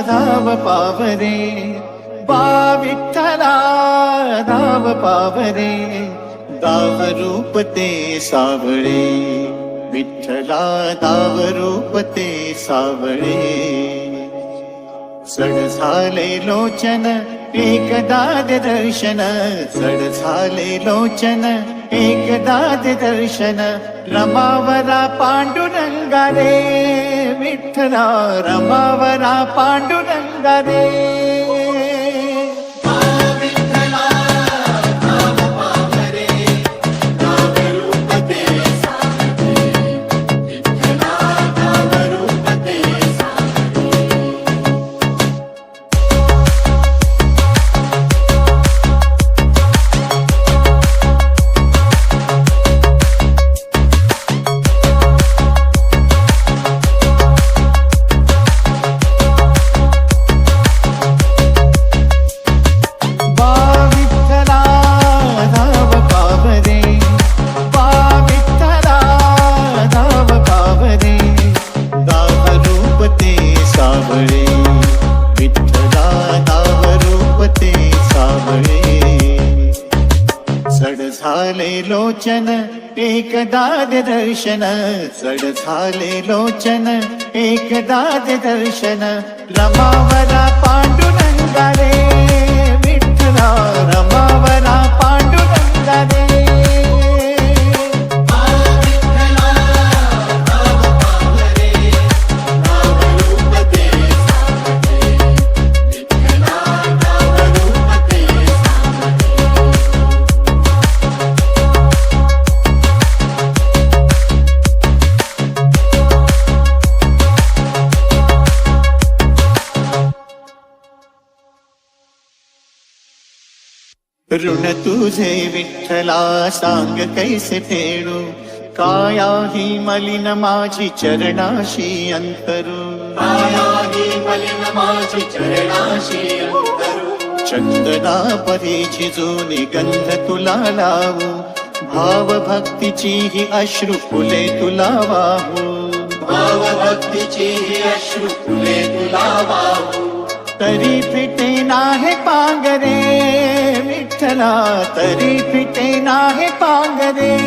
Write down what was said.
धाव पावरे, बा विठ्ठला धाव पावरे, दाव रूप ते सावळे, विठ्ठला दाव रूप ते सावळे. सड झाले लोचन एकदा दर्शन, सड झाले लोचन एकदा दर्शन, रमावरा पांडुरंगा रे, विठ्ठला रमावरा पांडुरंगा रे. झाले लोचन एकदा दर्शन, सड झाले लोचन एकदा दर्शन, रमावरा पांडुरंगा रे, विठ्ठला रमावरा पांडुरंगा रे. ऋण तुझे विठ्ठला सांग कैसे फेडू, काया ही मलिन माझी चरणाशी अंतरू, काया ही मलिन माझी चरणाशी अंतरू. चंदना परी झिजूनी गंध तुला लावू, भाव भक्तीची ही अश्रू फुले तुला वाहू, भाव भक्तीची ही अश्रू फुले तुला वाहू. तरी फिटे नाहे पांगरे, विठ्ठला तरी फिटे नाहे पांगरे.